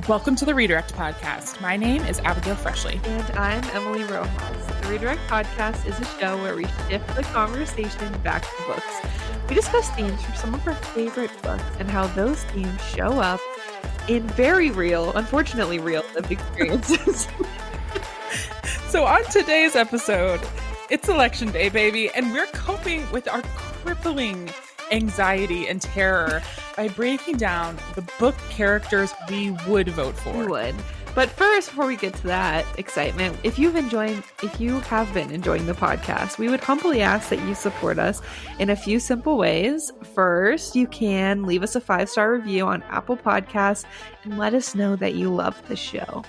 Welcome to the Redirect Podcast. My name is Abigail Freshley. And I'm Emily Rojas. The Redirect Podcast is a show where we shift the conversation back to books. We discuss themes from some of our favorite books and how those themes show up in very real, unfortunately real, lived experiences. So on today's episode, it's Election Day, baby, and we're coping with our crippling anxiety and terror by breaking down the book characters we would vote for. We would. But first, before we get to that excitement, if you have been enjoying the podcast, we would humbly ask that you support us in a few simple ways. First, you can leave us a 5-star review on Apple Podcasts and let us know that you love the show.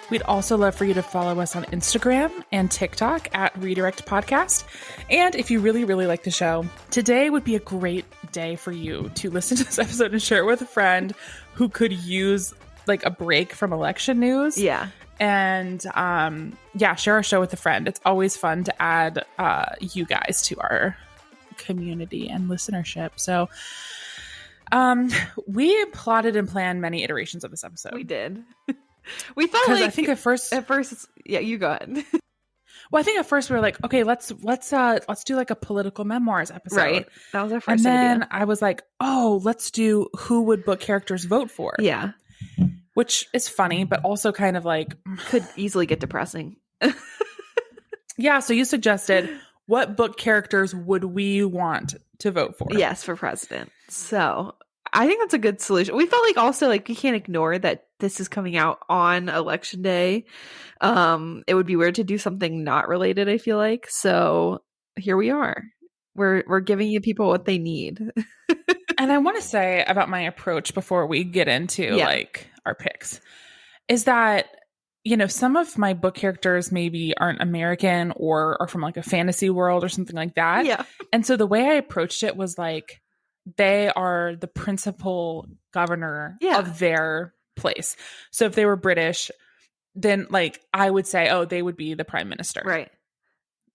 We'd also love for you to follow us on Instagram and TikTok at Redirect Podcast. And if you really, really like the show, today would be a great day for you to listen to this episode and share it with a friend who could use like a break from election news. Yeah. And share our show with a friend. It's always fun to add you guys to our community and listenership. So we plotted and planned many iterations of this episode. We did. We felt like I think at first, yeah, you go ahead. Well, I think at first we were like, okay, let's do like a political memoirs episode. Right. That was our first idea. And then I was like, oh, let's do who would book characters vote for. Yeah. Which is funny, but also kind of like could easily get depressing. Yeah. So you suggested what book characters would we want to vote for? Yes, for president. So I think that's a good solution. We felt like also like we can't ignore that this is coming out on election day. It would be weird to do something not related, I feel like. So here we are. We're giving you people what they need. And I want to say about my approach before we get into like our picks is that, you know, some of my book characters maybe aren't American or are from like a fantasy world or something like that. Yeah. And so the way I approached it was like, they are the principal governor of their place. So if they were British, then like I would say, oh, they would be the prime minister. Right.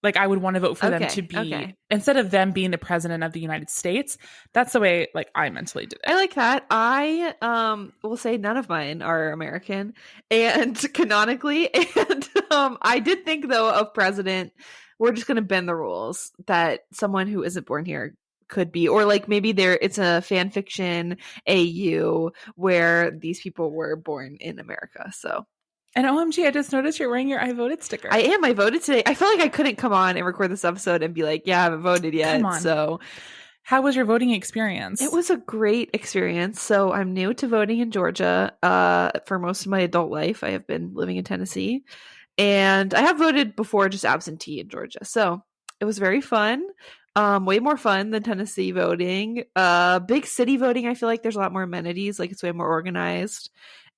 Like I would want to vote for them to be, instead of them being the president of the United States. That's the way like I mentally did it. I like that. I will say none of mine are American and canonically. And I did think though of president, we're just going to bend the rules that someone who isn't born here could be, or like maybe it's a fan fiction AU where these people were born in America. So, and OMG, I just noticed you're wearing your I voted sticker. I am. I voted today. I felt like I couldn't come on and record this episode and be like, yeah, I haven't voted yet. Come on. So how was your voting experience? It was a great experience. So I'm new to voting in Georgia. For most of my adult life, I have been living in Tennessee, and I have voted before just absentee in Georgia. So it was very fun. Way more fun than Tennessee voting. Big city voting, I feel like there's a lot more amenities, like it's way more organized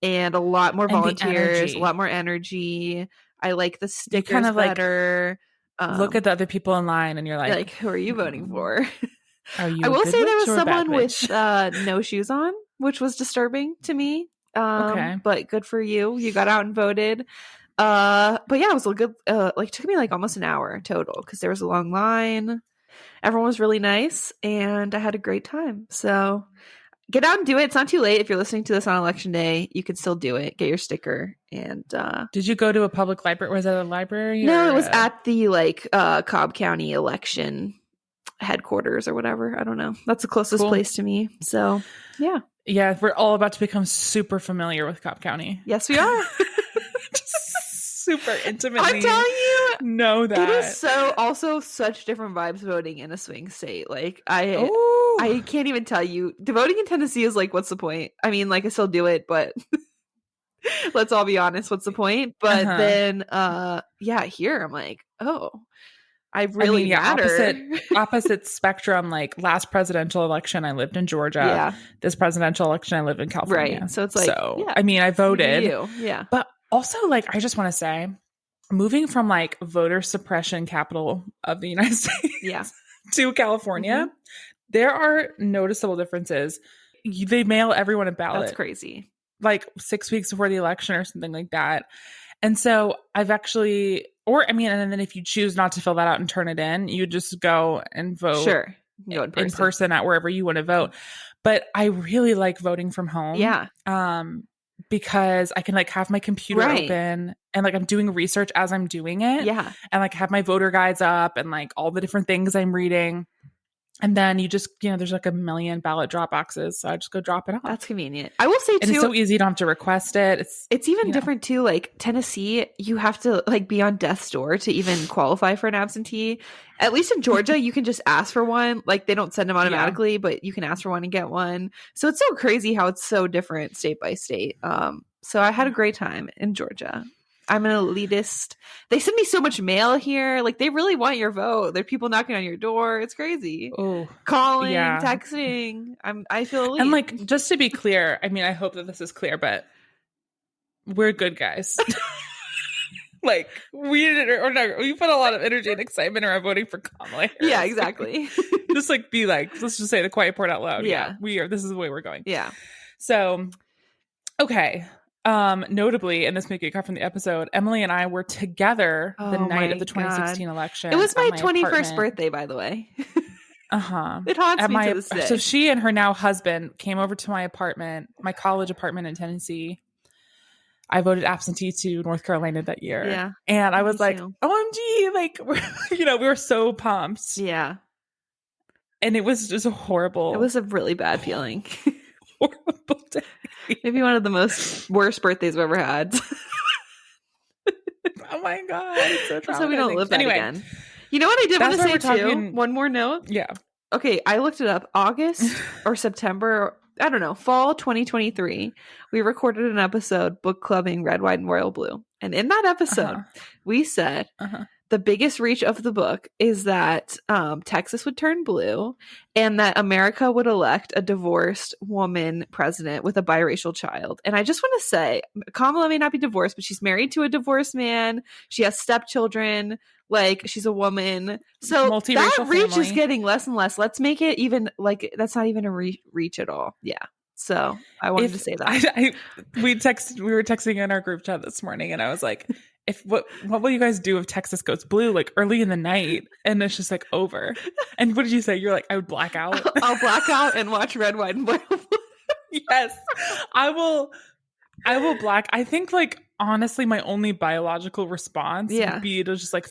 and a lot more volunteers, a lot more energy. I like the stickers kind of better. Like, look at the other people in line and you're like who are you voting for? Are you I will say there was someone with no shoes on, which was disturbing to me. But good for you. You got out and voted. But yeah, it was a good, like took me like almost an hour total because there was a long line. Everyone was really nice and I had a great time. So get out and do it. It's not too late. If you're listening to this on election day, you can still do it. Get your sticker. And did you go to a public library? Was it a library? No, it was at the like Cobb County election headquarters or whatever. I don't know. That's the closest place to me. So yeah. Yeah, we're all about to become super familiar with Cobb County. Yes, we are. Super intimately. I'm telling you, know that it is so also such different vibes voting in a swing state. Like I can't even tell you. The voting in Tennessee is like, what's the point? I mean, like I still do it, but let's all be honest, what's the point? But then, here I'm like, oh, I really matter. Opposite spectrum. Like last presidential election, I lived in Georgia. Yeah. This presidential election, I lived in California. Right. So it's like, I mean, I voted. Yeah. But also, like, I just want to say, moving from like voter suppression capital of the United States to California, there are noticeable differences. They mail everyone a ballot. That's crazy. Like 6 weeks before the election or something like that. And so I've actually, and then if you choose not to fill that out and turn it in, you just go and vote. Sure. Go in person at wherever you want to vote. But I really like voting from home. Yeah. because I can like have my computer Right. open and like I'm doing research as I'm doing it. Yeah. And like have my voter guides up and like all the different things I'm reading. And then you just, there's like a million ballot drop boxes. So I just go drop it off. That's convenient. I will say too, and it's so easy. You don't have to request it. It's even different too. Like Tennessee, you have to like be on death's door to even qualify for an absentee. At least in Georgia, you can just ask for one. Like they don't send them automatically, but you can ask for one and get one. So it's so crazy how it's so different state by state. So I had a great time in Georgia. I'm an elitist. They send me so much mail here. Like they really want your vote. There are people knocking on your door. It's crazy. Oh, calling, texting. I feel elite. And like, just to be clear, I mean, I hope that this is clear, but we're good guys. Like we put a lot of energy and excitement around voting for Kamala Harris. Yeah, exactly. Just like be like, let's just say the quiet part out loud. Yeah, we are. This is the way we're going. Yeah. So, okay. Notably, and this may get cut from the episode, Emily and I were together the night of the 2016 election. It was my 21st birthday, by the way. It haunts me to this day. So she and her now husband came over to my apartment, my college apartment in Tennessee. I voted absentee to North Carolina that year. Yeah. And I was like, OMG, like, we were so pumped. Yeah. And it was just horrible. It was a really bad feeling. Horrible day. Maybe one of the worst birthdays I've ever had. Oh my God. It's so traumatizing. So we don't live that again. You know what I did want to say too? One more note. Yeah. Okay. I looked it up. August or September, I don't know, fall 2023, we recorded an episode book clubbing Red, White, and Royal Blue. And in that episode, we said the biggest reach of the book is that Texas would turn blue and that America would elect a divorced woman president with a biracial child. And I just want to say, Kamala may not be divorced, but she's married to a divorced man. She has stepchildren. Like, she's a woman. So that reach is getting less and less. Let's make it even, like, that's not even a reach at all. Yeah. So I wanted to say that. We were texting in our group chat this morning, and I was like, what will you guys do if Texas goes blue, like early in the night, and it's just like over? And what did you say? You're like, I would black out. I'll black out and watch Red, White, and Blue. Yes, I will black. I think, like, honestly, my only biological response would be to just like.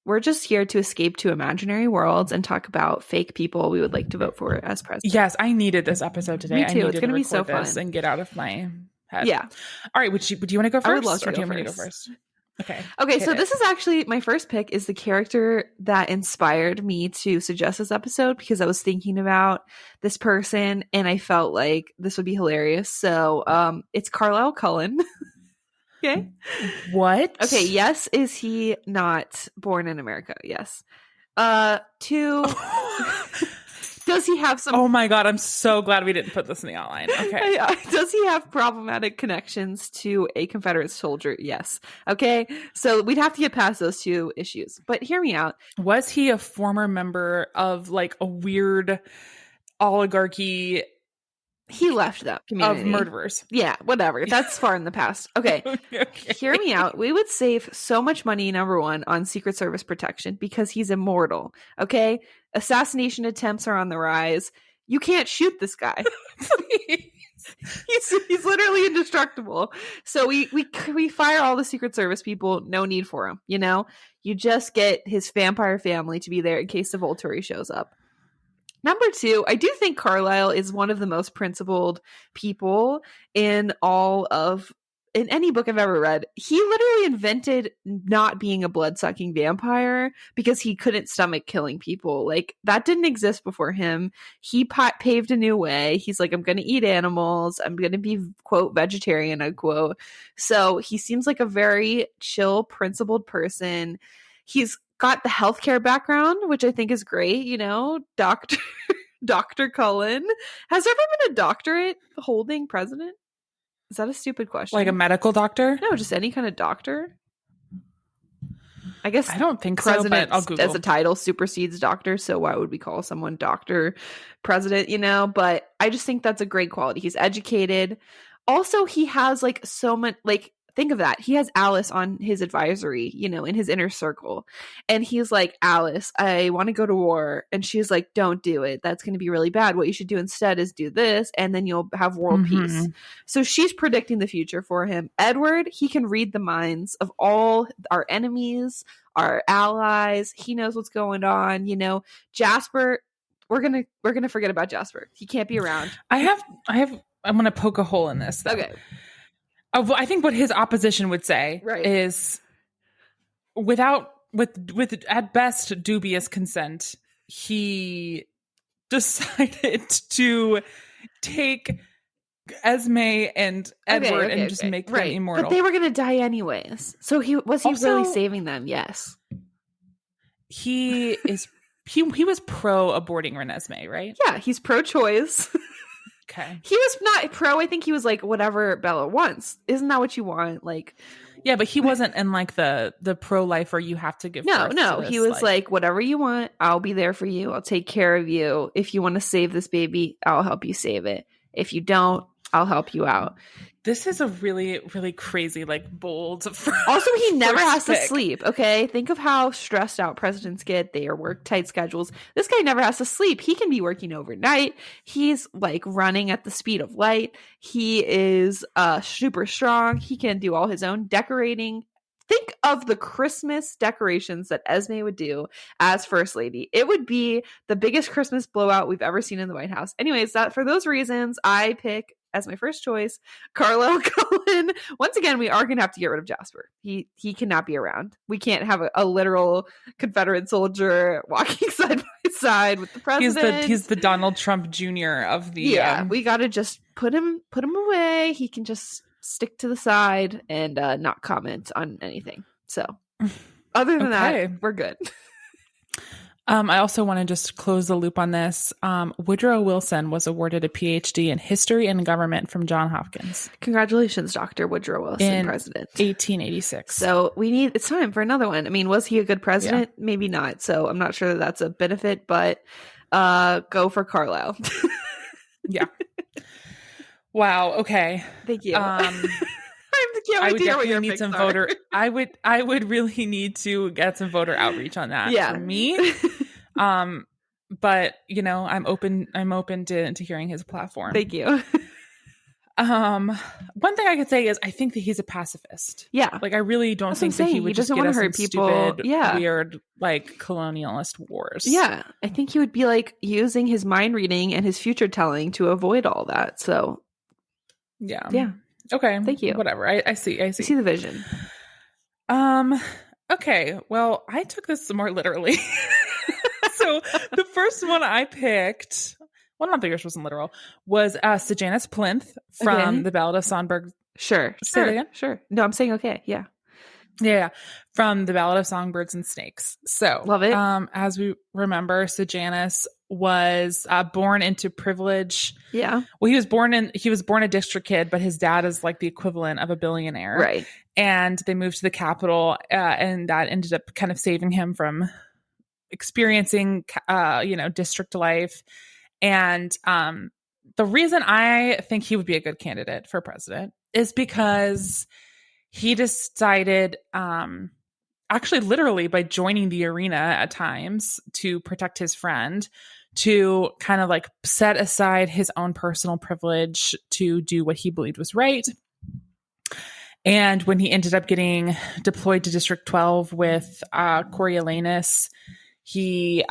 We're just here to escape to imaginary worlds and talk about fake people we would like to vote for as president. Yes, I needed this episode today. Me too. It's going to be so fun and get out of my head. Yeah. All right. Do you want to go first? I would love to go first. Okay. So this is actually my first pick is the character that inspired me to suggest this episode because I was thinking about this person and I felt like this would be hilarious. So it's Carlisle Cullen. Okay. What? Okay. Yes. Is he not born in America? Yes. Two. Does he have some? Oh my God. I'm so glad we didn't put this in the outline. Okay. Does he have problematic connections to a Confederate soldier? Yes. Okay. So we'd have to get past those two issues. But hear me out. Was he a former member of like a weird oligarchy? He left that community. Of murderers. Yeah, whatever. That's far in the past. Okay. Hear me out. We would save so much money, number one, on Secret Service protection because he's immortal. Okay? Assassination attempts are on the rise. You can't shoot this guy. He's literally indestructible. So we fire all the Secret Service people. No need for him. You know? You just get his vampire family to be there in case the Volturi shows up. Number two, I do think Carlisle is one of the most principled people in any book I've ever read. He literally invented not being a blood-sucking vampire because he couldn't stomach killing people. Like, that didn't exist before him. He paved a new way. He's like, I'm going to eat animals. I'm going to be, quote, vegetarian, unquote. So he seems like a very chill, principled person. He's got the healthcare background, which I think is great. You know, Dr. Cullen. Has there ever been a doctorate holding president? Is that a stupid question? Like a medical doctor? No, just any kind of doctor. I guess I don't think so, president but I'll Google. as a title supersedes doctor, so why would we call someone doctor president, you know? But I just think that's a great quality. He's educated. Also, he has like so much, like, think of that. He has Alice on his advisory, you know, in his inner circle. And he's like, Alice, I want to go to war. And she's like, don't do it. That's going to be really bad. What you should do instead is do this, and then you'll have world peace. So she's predicting the future for him. Edward, he can read the minds of all our enemies, our allies. He knows what's going on. You know, Jasper, we're gonna forget about Jasper. He can't be around. I'm gonna poke a hole in this, though. Okay. I think what his opposition would say is, with at best dubious consent, he decided to take Esme and Edward and just make them immortal. But they were going to die anyways. So he really saving them? Yes. He was pro aborting Renesmee, right? Yeah, he's pro-choice. Okay. He was not pro. I think he was like, whatever Bella wants. Isn't that what you want? Like, yeah, but he wasn't in like the pro-lifer you have to give. No. He was like, whatever you want, I'll be there for you. I'll take care of you. If you want to save this baby, I'll help you save it. If you don't, I'll help you out. This is a really, really crazy, like, bold. Also, he never has to sleep. Okay, think of how stressed out presidents get. They work tight schedules. This guy never has to sleep. He can be working overnight. He's like running at the speed of light. He is super strong. He can do all his own decorating. Think of the Christmas decorations that Esme would do as First Lady. It would be the biggest Christmas blowout we've ever seen in the White House. Anyways, for those reasons, I pick as my first choice Carlisle Cullen. Once again, we are going to have to get rid of Jasper. He cannot be around. We can't have a literal Confederate soldier walking side by side with the president. He's the Donald Trump Jr. of the. Yeah, we got to just put him away. He can just stick to the side and not comment on anything. So other than that, we're good. I also want to just close the loop on this. Woodrow Wilson was awarded a PhD in history and government from Johns Hopkins. Congratulations, Dr. Woodrow Wilson, president. 1886. So it's time for another one. I mean, was he a good president? Yeah. Maybe not. So I'm not sure that that's a benefit, but go for Carlisle. Yeah. Wow. Okay. Thank you. I would definitely need some voter. I would really need to get some voter outreach on that. Yeah. For me. But you know, I'm open to hearing his platform. Thank you. One thing I could say is I think that he's a pacifist. Yeah. Like I really don't think that he would just get us in people. Stupid, weird, like colonialist wars. Yeah. I think he would be like using his mind reading and his future telling to avoid all that. So yeah. Yeah. Okay. Thank you. Whatever. I see. I see the vision. Okay. Well, I took this more literally. So the first one I picked, well, not the yours wasn't literal, was Sejanus Plinth from the Ballad of Songbirds. Sure. Say it again? Sure. No, I'm saying okay. Yeah. Yeah. From the Ballad of Songbirds and Snakes. So love it. As we remember, Sejanus was born into privilege. Yeah. Well, he was born a district kid, but his dad is like the equivalent of a billionaire. Right. And they moved to the capital, and that ended up kind of saving him from experiencing, district life. And the reason I think he would be a good candidate for president is because he decided, actually literally by joining the arena at times to protect his friend, to kind of like set aside his own personal privilege to do what he believed was right. And when he ended up getting deployed to District 12 with Coriolanus, he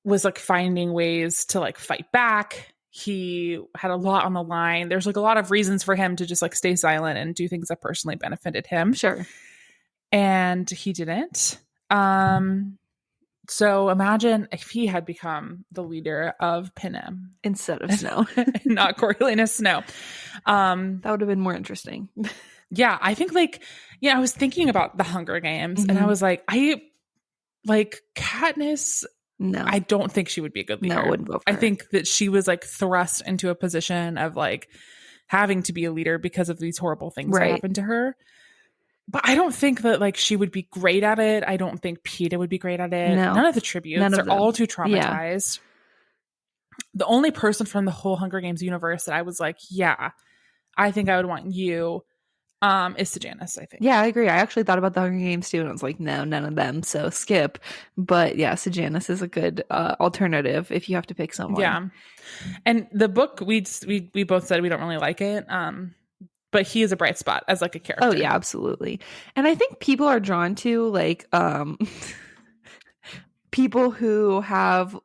was like finding ways to like fight back. He had a lot on the line. There's like a lot of reasons for him to just like stay silent and do things that personally benefited him. Sure. And he didn't. So imagine if he had become the leader of Panem instead of Snow, not Coriolanus Snow. That would have been more interesting. Yeah, I think I was thinking about the Hunger Games, and I was like, Katniss. No, I don't think she would be a good leader. No, I wouldn't vote for her. I think that she was like thrust into a position of like having to be a leader because of these horrible things that happened to her. But I don't think that like she would be great at it. I don't think Peeta would be great at it. No. None of the tributes. None of They're them. all too traumatized. The only person from the whole Hunger Games universe that I was like, yeah, I think I would want you is Sejanus, I think. Yeah, I agree. I actually thought about the Hunger Games too, and I was like, no, none of them, so skip. But yeah, Sejanus is a good alternative if you have to pick someone. Yeah. And the book, we both said we don't really like it. But he is a bright spot as like a character. Oh yeah, absolutely. And I think people are drawn to like people who have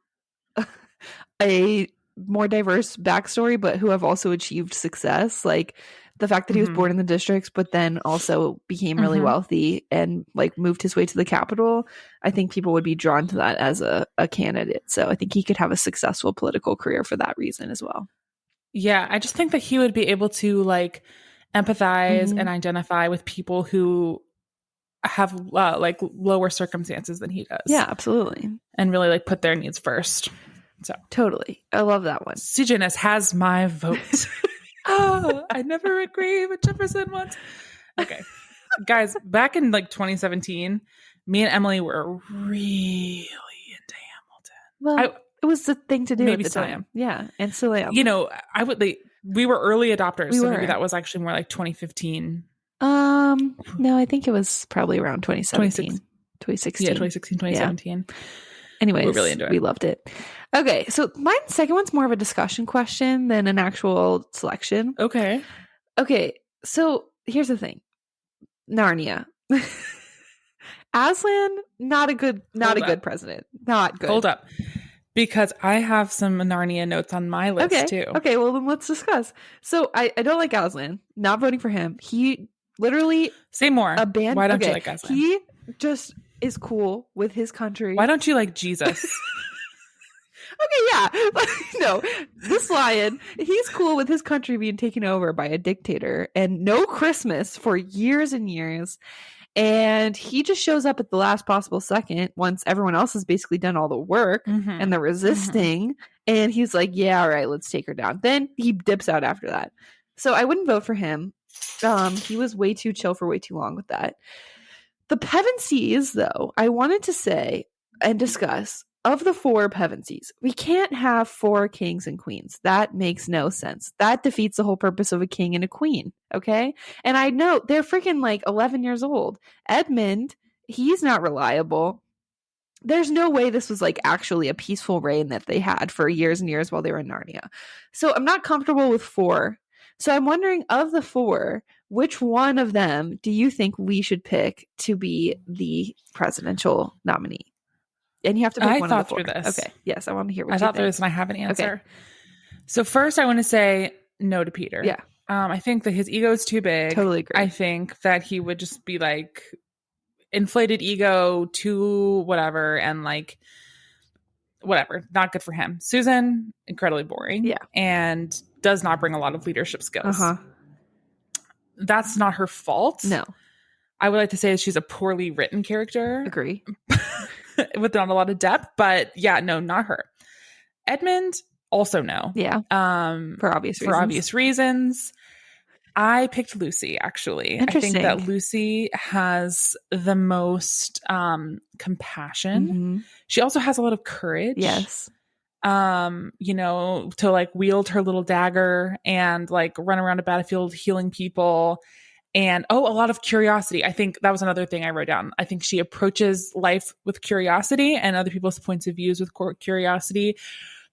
a more diverse backstory, but who have also achieved success. Like the fact that he was born in the districts, but then also became really wealthy and like moved his way to the capital. I think people would be drawn to that as a candidate. So I think he could have a successful political career for that reason as well. Yeah, I just think that he would be able to like empathize and identify with people who have like lower circumstances than he does. Yeah, absolutely. And really like put their needs first. So totally. I love that one. Sejanus has my vote. Oh, I never agree with Jefferson once. Okay. Guys, back in like 2017, me and Emily were really into Hamilton. Well, it was the thing to do maybe at the still time. am. Yeah, and still am. You know, we were early adopters, so were. maybe that was actually more like 2015. No, I think it was probably around 2017. 2016. Yeah, 2016, 2017. Yeah. Anyways, we were really into it. We loved it. Okay, so my second one's more of a discussion question than an actual selection. Okay, so here's the thing. Narnia. Aslan, not a good president. Not good. Hold up. Because I have some Narnia notes on my list too. Okay, well then let's discuss. So I don't like Aslan. Not voting for him. He literally say more. Why don't you like Aslan? He just is cool with his country. Why don't you like Jesus? Okay, yeah. No, this lion, he's cool with his country being taken over by a dictator and no Christmas for years and years. And he just shows up at the last possible second once everyone else has basically done all the work and they're resisting. And he's like, yeah, all right, let's take her down. Then he dips out after that. So I wouldn't vote for him. He was way too chill for way too long with that. The Pevensies, though, I wanted to say and discuss, of the 4 Pevensies, we can't have 4 kings and queens. That makes no sense. That defeats the whole purpose of a king and a queen, okay? And I know they're freaking like 11 years old. Edmund, he's not reliable. There's no way this was like actually a peaceful reign that they had for years and years while they were in Narnia. So I'm not comfortable with 4. So I'm wondering, of the 4, which one of them do you think we should pick to be the presidential nominee? And you have to pick one of the 4. Through this. Okay. Yes, I want to hear what you I thought think. through this and I have an answer. Okay. So first I want to say no to Peter. Yeah. I think that his ego is too big. Totally agree. I think that he would just be like inflated ego to whatever and like whatever. Not good for him. Susan, incredibly boring. Yeah. And does not bring a lot of leadership skills. Uh-huh. That's not her fault. No. I would like to say she's a poorly written character. Agree. With not a lot of depth, but yeah, no, not her. Edmund, also no. Yeah. For obvious reasons. I picked Lucy, actually. I think that Lucy has the most compassion. Mm-hmm. She also has a lot of courage. Yes. You know, to like wield her little dagger and like run around a battlefield healing people. And a lot of curiosity. I think that was another thing I wrote down. I think she approaches life with curiosity and other people's points of views with curiosity.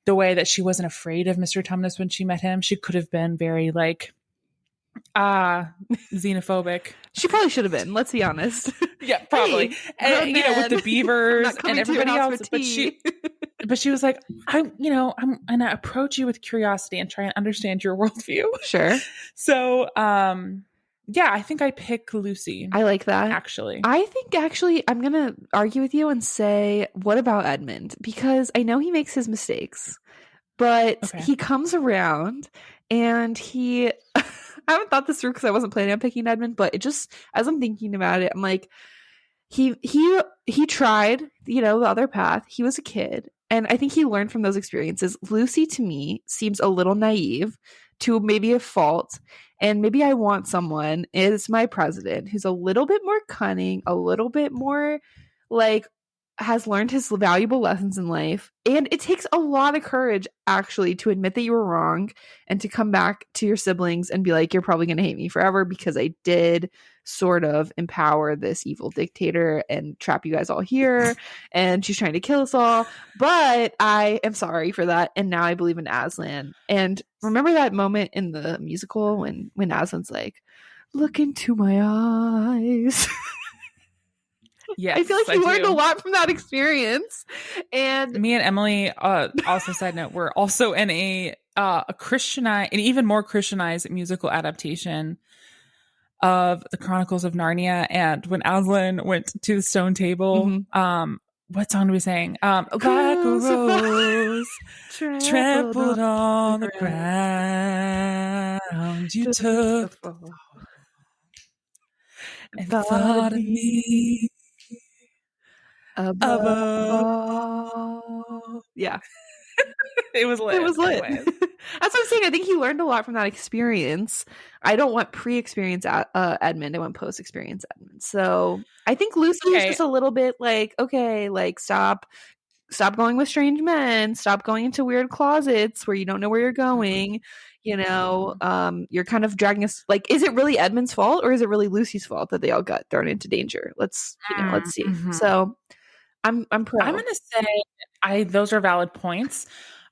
The way that she wasn't afraid of Mr. Tumnus when she met him. She could have been very like xenophobic. She probably should have been. Let's be honest. Yeah, probably. Hey, and, you know, with the beavers and everybody else. But she was like, I'm going to approach you with curiosity and try and understand your worldview. Sure. So, yeah, I think I pick Lucy. I like that. Actually. I think I'm going to argue with you and say, what about Edmund? Because I know he makes his mistakes, but he comes around and he, I haven't thought this through because I wasn't planning on picking Edmund, but it just, as I'm thinking about it, I'm like, he tried, the other path. He was a kid. And I think he learned from those experiences. Lucy, to me, seems a little naive to maybe a fault. And maybe I want someone is my president who's a little bit more cunning, a little bit more like has learned his valuable lessons in life. And it takes a lot of courage actually to admit that you were wrong and to come back to your siblings and be like, you're probably going to hate me forever because I did sort of empower this evil dictator and trap you guys all here. And she's trying to kill us all. But I am sorry for that. And now I believe in Aslan. And remember that moment in the musical when Aslan's like, look into my eyes. Yes, I feel like you learned a lot from that experience. And me and Emily, also side note, we're also in a Christianized, an even more Christianized musical adaptation of the Chronicles of Narnia. And when Aslan went to the stone table, what song do we sing? Like a rose trampled on the ground, you took and thought of me. Yeah. It was lit. That's what I'm saying. I think he learned a lot from that experience. I don't want pre-experience Edmund. I want post-experience Edmund. So I think Lucy is just a little bit like, okay, like stop going with strange men. Stop going into weird closets where you don't know where you're going. You're kind of dragging us. Like, is it really Edmund's fault or is it really Lucy's fault that they all got thrown into danger? Let's see. So I'm pro. I'm going to say those are valid points.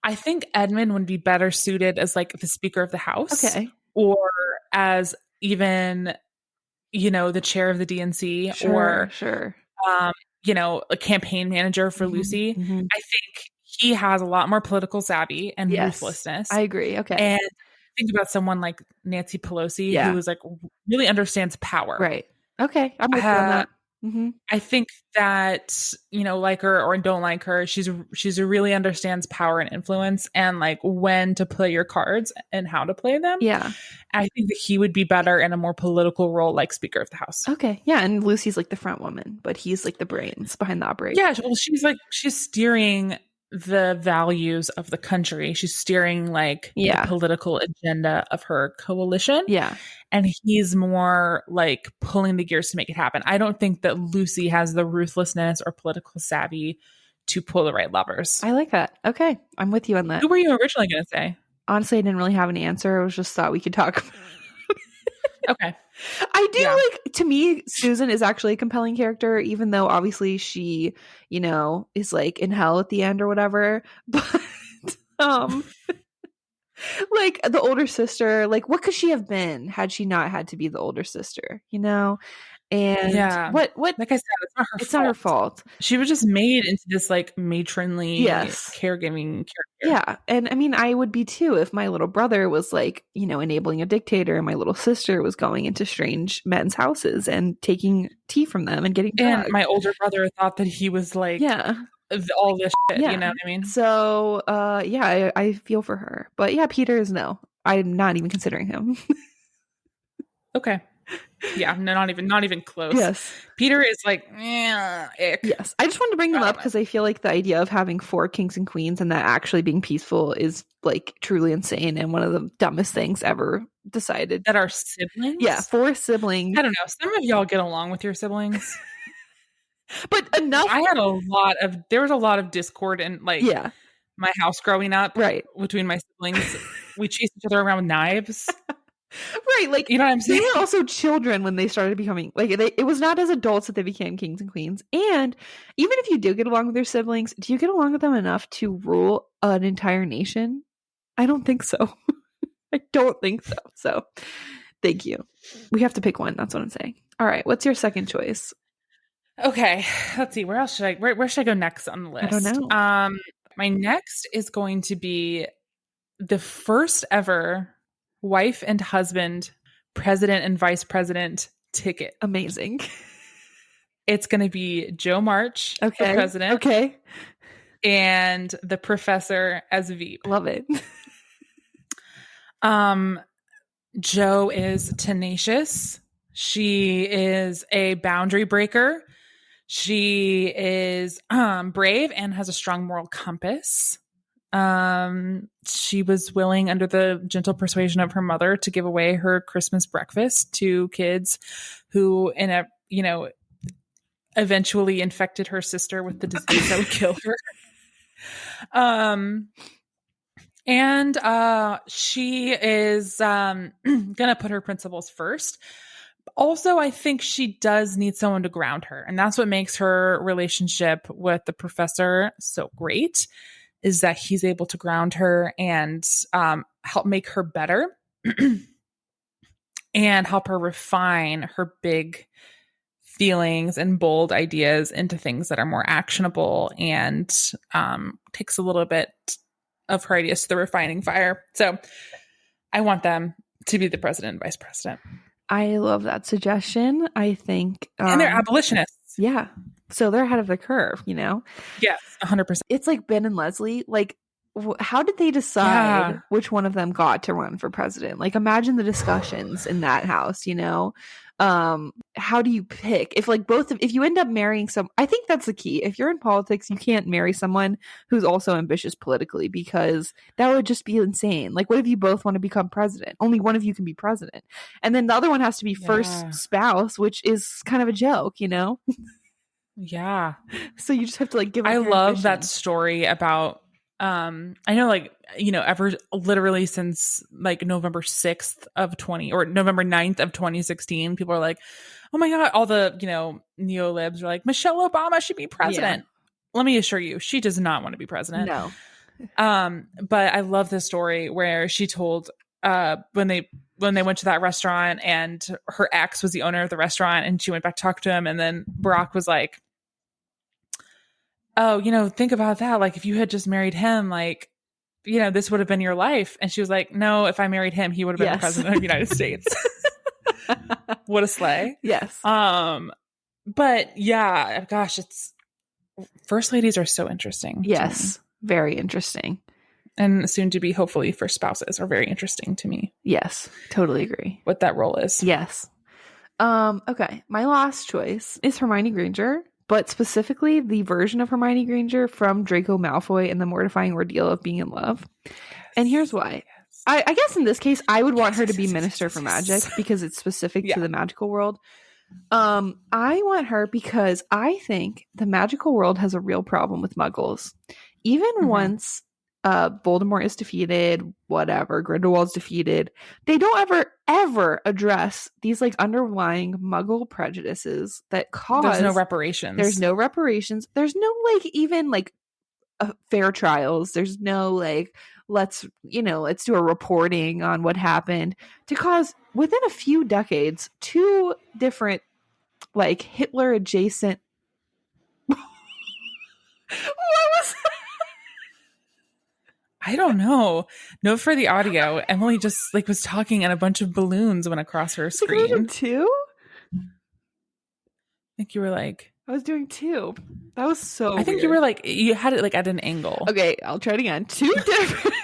I think Edmund would be better suited as like the Speaker of the House, or as even, the chair of the DNC, or a campaign manager for Lucy. I think he has a lot more political savvy and ruthlessness. I agree. Okay, and think about someone like Nancy Pelosi, who is like really understands power. Right. Okay, I'm with you on that. I think that, like her or don't like her, she's really understands power and influence and like when to play your cards and how to play them. Yeah. I think that he would be better in a more political role like Speaker of the House. Okay. Yeah. And Lucy's like the front woman, but he's like the brains behind the operation. Yeah. Well, she's steering the values of the country. She's steering like the political agenda of her coalition. Yeah. And he's more like pulling the gears to make it happen. I don't think that Lucy has the ruthlessness or political savvy to pull the right levers. I like that. Okay. I'm with you on that. Who were you originally going to say? Honestly, I didn't really have an answer. I was just thought we could talk about Okay. I do like, to me, Susan is actually a compelling character, even though obviously she, is like in hell at the end or whatever. But like the older sister, like what could she have been had she not had to be the older sister, And what like I said, it's not her fault. She was just made into this like matronly caregiving character. Yeah. And I mean, I would be too if my little brother was like, enabling a dictator and my little sister was going into strange men's houses and taking tea from them and getting drugged. And my older brother thought that he was like all this shit, you know what I mean? So I feel for her. But yeah, Peter is no. I'm not even considering him. Okay. Yeah, no, not even close. Yes. Peter is like, ick. Yes. I just wanted to bring them up because I feel like the idea of having 4 kings and queens and that actually being peaceful is like truly insane and one of the dumbest things ever decided. That are siblings? Yeah, 4 siblings. I don't know. Some of y'all get along with your siblings. But enough. There was a lot of discord in like my house growing up. Right. Between my siblings. We chased each other around with knives. Right, like you know what I'm saying? They were also children when they started becoming like it was not as adults that they became kings and queens. And even if you do get along with your siblings, do you get along with them enough to rule an entire nation? I don't think so. I don't think so. So, thank you. We have to pick one. That's what I'm saying. All right, what's your second choice? Okay, let's see. Where else should I? Where should I go next on the list? I don't know. My next is going to be the first ever wife and husband, president and vice president ticket. Amazing. It's going to be Joe March, the president. Okay. And the professor as Veep. Love it. Joe is tenacious. She is a boundary breaker. She is brave and has a strong moral compass. She was willing, under the gentle persuasion of her mother, to give away her Christmas breakfast to kids who, eventually infected her sister with the disease that would kill her. And she is gonna put her principles first. Also, I think she does need someone to ground her, and that's what makes her relationship with the professor so great, is that he's able to ground her and help make her better and help her refine her big feelings and bold ideas into things that are more actionable, and takes a little bit of her ideas to the refining fire. So I want them to be the president and vice president. I love that suggestion. I think... and they're abolitionists. Yeah. So they're ahead of the curve, Yes, 100%. It's like Ben and Leslie. Like, how did they decide which one of them got to run for president? Like, imagine the discussions in that house, how do you pick if you end up marrying I think that's the key. If you're in politics, you can't marry someone who's also ambitious politically, because that would just be insane. Like, what if you both want to become president? Only one of you can be president, and then the other one has to be first spouse, which is kind of a joke, Yeah. So you just have to give up I your love ambition. that story about I know, ever literally since November 6th of 20 or November 9th of 2016, people are like, oh my God, all the, neolibs are like, Michelle Obama should be president. Yeah. Let me assure you, she does not want to be president. No. But I love this story where she told when they went to that restaurant and her ex was the owner of the restaurant, and she went back to talk to him, and then Barack was like, oh, think about that. Like, if you had just married him, this would have been your life. And she was like, no, if I married him, he would have been the president of the United States. What a slay. Yes. But yeah, gosh, first ladies are so interesting. Yes. Very interesting. And soon to be, hopefully, first spouses are very interesting to me. Yes. Totally agree. What that role is. Yes. Okay. My last choice is Hermione Granger, but specifically the version of Hermione Granger from Draco Malfoy and the Mortifying Ordeal of Being in Love. Yes. And here's why. I guess in this case, I would want her to be Minister for Magic because it's specific to the magical world. I want her because I think the magical world has a real problem with muggles. Even once Voldemort is defeated, whatever, Grindelwald's defeated, they don't ever address these underlying muggle prejudices that cause... There's no reparations. There's no reparations. There's no even fair trials. There's no let's do a reporting on what happened, to cause within a few decades 2 different Hitler adjacent... What was that? I don't know. Note for the audio, Emily just was talking and a bunch of balloons went across her screen. 2? I think you were I was doing 2. That was so I think weird. you were you had it at an angle. Okay, I'll try it again. 2 different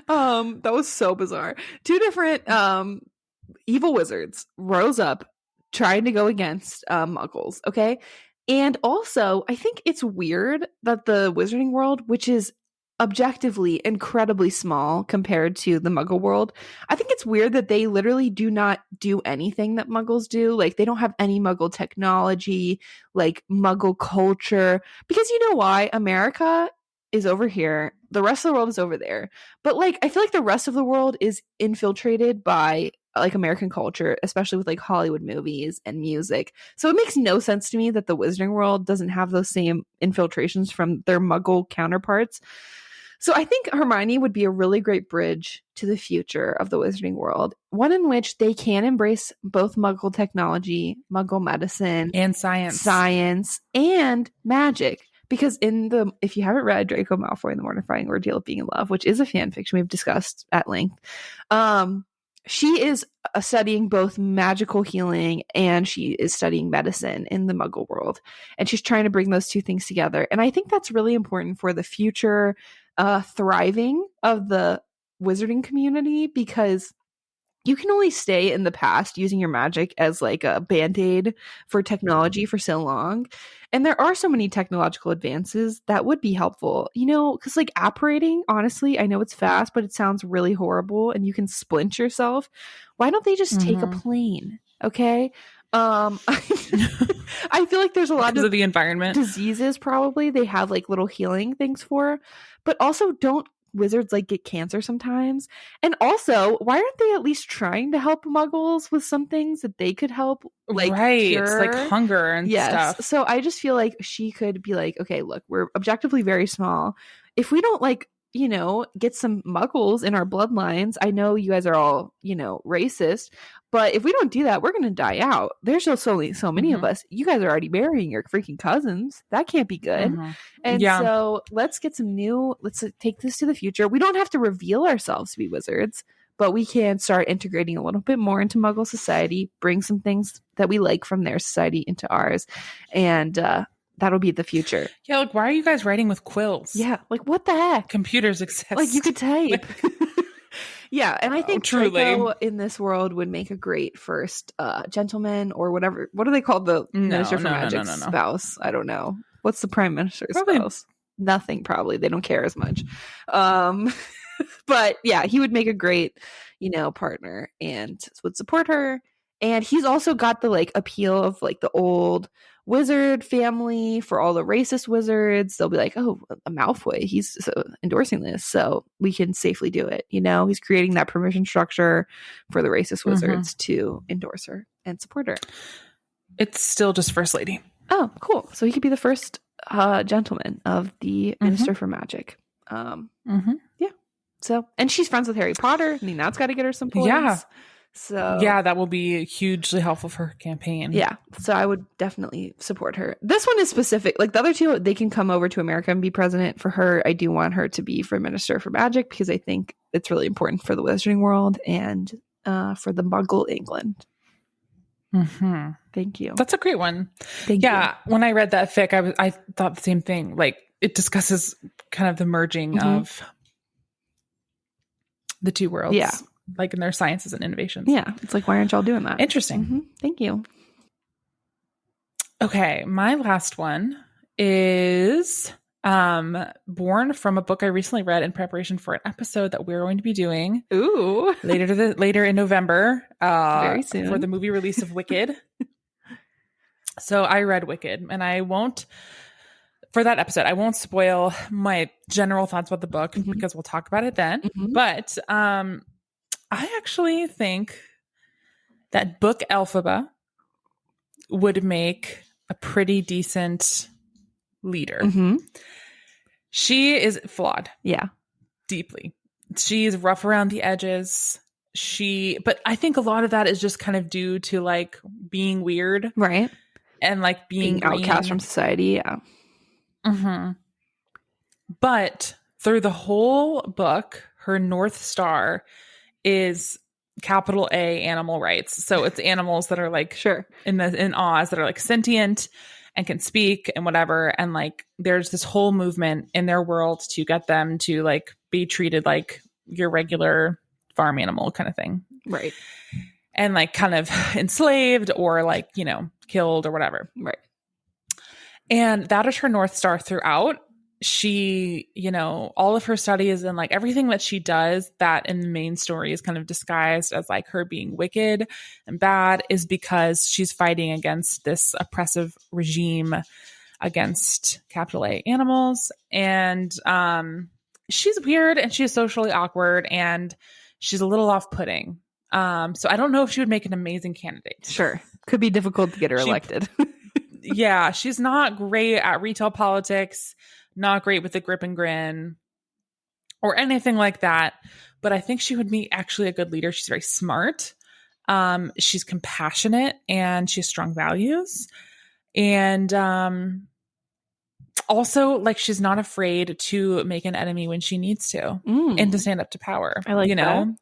that was so bizarre. 2 different evil wizards rose up trying to go against muggles, okay? And also, I think it's weird that the wizarding world, which is objectively incredibly small compared to the muggle world, I think it's weird that they literally do not do anything that muggles do. They don't have any muggle technology, muggle culture, because you know why? America is over here, the rest of the world is over there, but I feel the rest of the world is infiltrated by American culture, especially with Hollywood movies and music. So it makes no sense to me that the wizarding world doesn't have those same infiltrations from their muggle counterparts. So I think Hermione would be a really great bridge to the future of the wizarding world, one in which they can embrace both muggle technology, muggle medicine, and science and magic. Because if you haven't read Draco Malfoy and the Mortifying Ordeal of Being in Love, which is a fan fiction we've discussed at length, she is studying both magical healing and she is studying medicine in the muggle world. And she's trying to bring those 2 things together. And I think that's really important for the future thriving of the wizarding community, because you can only stay in the past using your magic as like a band-aid for technology for so long. And there are so many technological advances that would be helpful, you know, because like apparating, honestly, I know it's fast, but it sounds really horrible and you can splint yourself. Why don't they just take a plane? Okay. I feel like there's a lot Because of the environment. diseases probably they have like little healing things for, but also don't wizards like get cancer sometimes? And also, why aren't they at least trying to help muggles with some things that they could help like cure? Like hunger and stuff. So I just feel like she could be like, okay, look, we're objectively very small. If we don't like, you know, get some muggles in our bloodlines, I know you guys are all, you know, racist, but if we don't do that, we're going to die out. There's just only so many of us. You guys are already marrying your freaking cousins. That can't be good. And so let's get some let's take this to the future. We don't have to reveal ourselves to be wizards, but we can start integrating a little bit more into Muggle society, bring some things that we like from their society into ours. And, that'll be the future. Yeah, like why are you guys writing with quills? Yeah, like what the heck? Computers exist. Like you could type. Yeah, and I think Draco in this world would make a great first gentleman or whatever. What are they called? The Minister for Magic's spouse? I don't know. What's the Prime Minister's spouse? Nothing, probably. They don't care as much. But yeah, he would make a great, you know, partner and would support her. And he's also got the like appeal of like the old wizard family for all the racist wizards. They'll be like, oh, a Malfoy, he's endorsing this, so we can safely do it. You know, he's creating that permission structure for the racist wizards to endorse her and support her. It's still just First Lady. Oh, cool. So he could be the first gentleman of the Minister for Magic. Yeah. So, and she's friends with Harry Potter. I mean, that's got to get her some points. Yeah. So yeah, that will be hugely helpful for her campaign. Yeah. So I would definitely support her. This one is specific. Like the other two, they can come over to America and be president. For her, I do want her to be for Minister for Magic because I think it's really important for the Wizarding world and for the Muggle England. Thank you. That's a great one. Thank you. When I read that fic, I thought the same thing. Like it discusses kind of the merging of the two worlds. Yeah. Like in their sciences and innovations. Yeah. It's like, why aren't y'all doing that? Interesting. Thank you. Okay. My last one is born from a book I recently read in preparation for an episode that we're going to be doing. Ooh. Later in November. Very soon. For the movie release of Wicked. So I read Wicked, and I won't, for that episode, I won't spoil my general thoughts about the book because we'll talk about it then. But I actually think that Book Elphaba would make a pretty decent leader. She is flawed. Yeah. Deeply. She's rough around the edges. But I think a lot of that is just kind of due to like being weird. Right. And like being outcast from society. Yeah. But through the whole book, her North Star is capital A animal rights. So it's animals that are like in Oz that are like sentient and can speak and whatever. And like there's this whole movement in their world to get them to like be treated like your regular farm animal kind of thing. Right. And like kind of enslaved or like, you know, killed or whatever. Right. And that is her North Star throughout. She, you know, all of her studies and like everything that she does that in the main story is kind of disguised as like her being wicked and bad is because she's fighting against this oppressive regime against capital A animals. And she's weird and she's socially awkward and she's a little off-putting. So I don't know if she would make an amazing candidate. Sure. Could be difficult to get her elected. Yeah. She's not great at retail politics. Not great with the grip and grin or anything like that. But I think she would be actually a good leader. She's very smart. She's compassionate and she has strong values. And also, like, she's not afraid to make an enemy when she needs to and to stand up to power. I like that.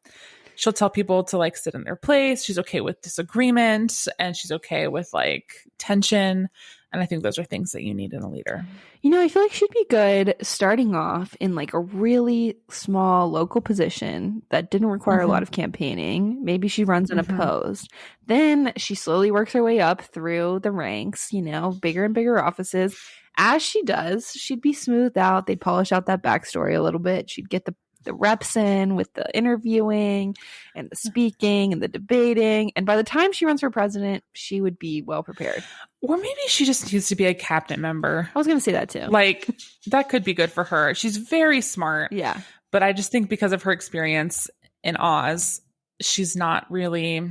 She'll tell people to like sit in their place. She's okay with disagreement and she's okay with like tension. And I think those are things that you need in a leader. You know, I feel like she'd be good starting off in like a really small local position that didn't require a lot of campaigning. Maybe she runs unopposed. Then she slowly works her way up through the ranks, you know, bigger and bigger offices. As she does, she'd be smoothed out. They'd polish out that backstory a little bit. She'd get the reps in with the interviewing and the speaking and the debating. And by the time she runs for president, she would be well prepared. Or maybe she just needs to be a cabinet member. I was going to say that too. Like, that could be good for her. She's very smart. Yeah. But I just think because of her experience in Oz, she's not really,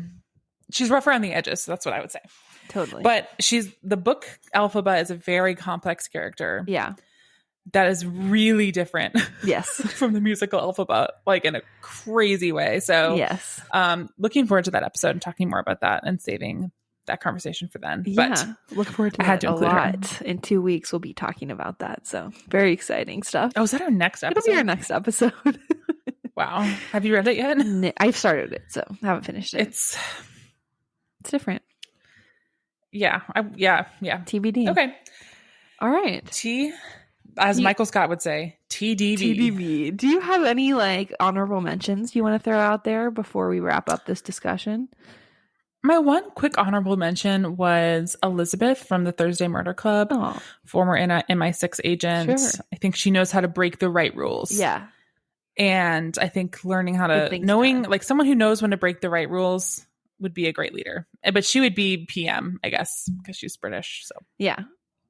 she's rough around the edges. So that's what I would say. Totally. But the book Elphaba is a very complex character. Yeah. That is really different. Yes. From the musical Elphaba, like in a crazy way. So yes. Looking forward to that episode and talking more about that and saving that conversation for then. Yeah. But look forward to I had that to a include lot. her. In 2 weeks, we'll be talking about that. So very exciting stuff. Oh, is that our next episode? It'll be our next episode. Wow. Have you read it yet? I've started it, so I haven't finished it. It's different. Yeah. Yeah. TBD. Okay. All right. As Michael Scott would say, TDB. TDB. Do you have any like honorable mentions you want to throw out there before we wrap up this discussion? My one quick honorable mention was Elizabeth from the Thursday Murder Club, former MI6 agent. Sure. I think she knows how to break the right rules. Yeah. And I think learning how to, knowing like someone who knows when to break the right rules would be a great leader. But she would be PM, I guess, because she's British. So yeah.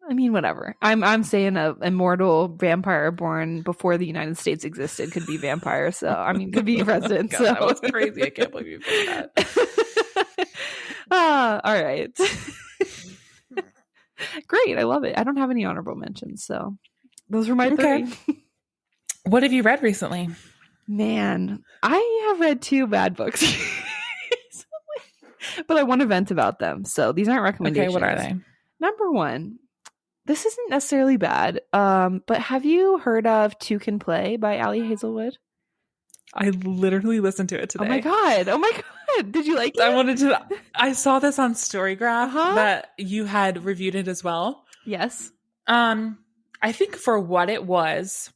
I mean, whatever. I'm saying a immortal vampire born before the United States existed could be vampire. So I mean, could be president. God, so that was crazy. I can't believe you put that. All right. Great. I love it. I don't have any honorable mentions. So those were my three. What have you read recently? Man, I have read 2 bad books but I want to vent about them. So these aren't recommendations. Okay, what are they? Number 1, this isn't necessarily bad, but have you heard of Two Can Play by Ali Hazelwood? I literally listened to it today. Oh my god. Did you like it? I saw this on Storygraph that you had reviewed it as well. Yes. I think for what it was,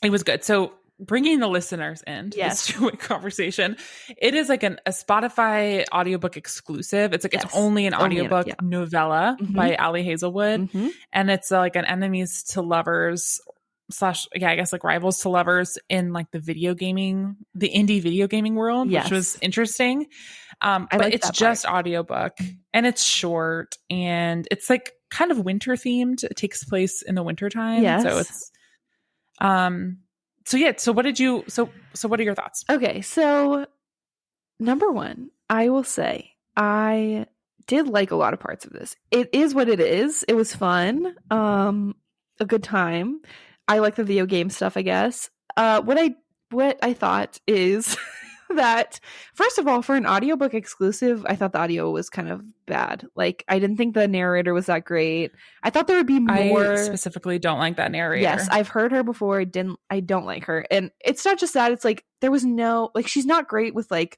it was good. So bringing the listeners in to this two-way conversation, it is like a Spotify audiobook exclusive. It's like it's only an audiobook novella by Ali Hazelwood. And it's like an enemies to lovers / I guess like rivals to lovers in like the indie video gaming world, which was interesting. But it's just audiobook and it's short and it's like kind of winter themed. It takes place in the winter time. So it's so what did you so what are your thoughts? Okay, so number 1, I will say I did like a lot of parts of this. It is what it is. It was fun. A good time. I like the video game stuff, I guess. What I thought is that, first of all, for an audiobook exclusive, I thought the audio was kind of bad. Like, I didn't think the narrator was that great. I thought there would be more. I specifically don't like that narrator. Yes, I've heard her before. I don't like her. And it's not just that. It's like, there was no, like, she's not great with, like,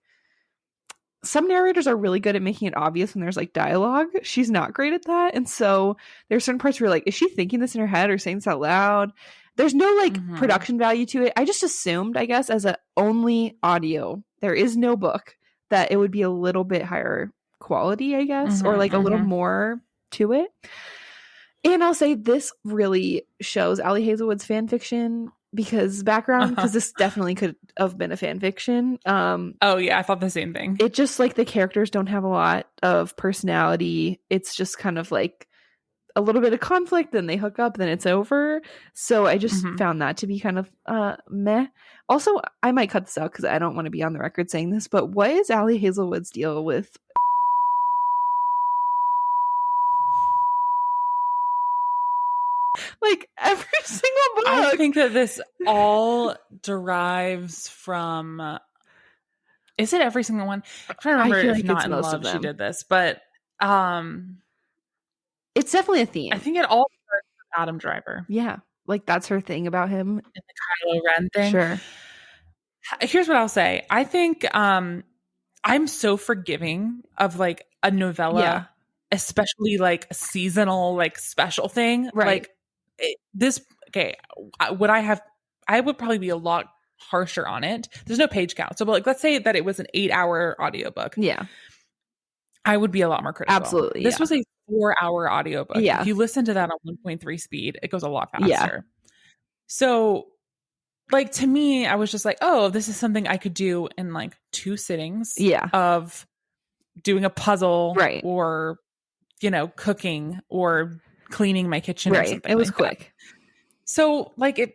some narrators are really good at making it obvious when there's like dialogue. She's not great at that. And so there's certain parts where you're like, is she thinking this in her head or saying this out loud? There's no like production value to it. I just assumed, I guess, as a only audio, there is no book, that it would be a little bit higher quality, I guess, or like a little more to it. And I'll say this really shows Ali Hazelwood's fan fiction because this definitely could have been a fan fiction. Oh yeah, I thought the same thing. It just like the characters don't have a lot of personality. It's just kind of like a little bit of conflict, then they hook up, then it's over. So I just found that to be kind of meh. Also, I might cut this out because I don't want to be on the record saying this, but what is Ali Hazelwood's deal with like every single book? I think that this all derives from is it every single one? I'm trying to remember if Not in Love she did this, but it's definitely a theme. I think it all starts with Adam Driver. Yeah. Like that's her thing about him. And the Kylo Ren thing. Sure. Here's what I'll say. I think I'm so forgiving of like a novella especially like a seasonal, like special thing. Right. Like okay, I would probably be a lot harsher on it. There's no page count. So, but like, let's say that it was an 8-hour audiobook. Yeah. I would be a lot more critical. Absolutely. This was a 4-hour audiobook. Yeah. If you listen to that on 1.3 speed, it goes a lot faster. Yeah. So, like, to me, I was just like, oh, this is something I could do in like 2 sittings of doing a puzzle, right, or, you know, cooking or cleaning my kitchen, right, or something. It was like quick. That. So, like, it,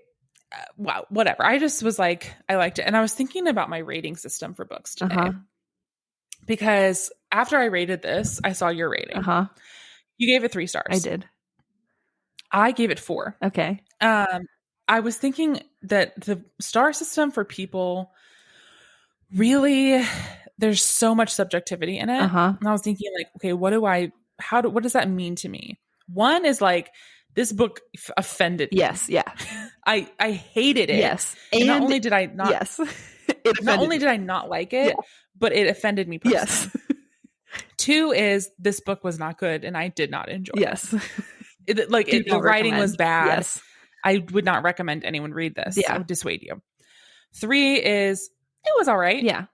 wow, whatever. I just was like, I liked it. And I was thinking about my rating system for books today. Because after I rated this, I saw your rating. You gave it 3 stars. I did. I gave it 4. Okay. I was thinking that the star system for people, really, there's so much subjectivity in it. And I was thinking, like, okay, what does that mean to me? One is like, this book offended me. Yes. Yeah. I hated it. Yes. And not only did I not, yes, not only did I not like it, but it offended me personally. Yes. 2 is this book was not good and I did not enjoy it. Yes. The writing was bad. Yes. I would not recommend anyone read this. Yeah. I would dissuade you. 3 is, it was all right. Yeah.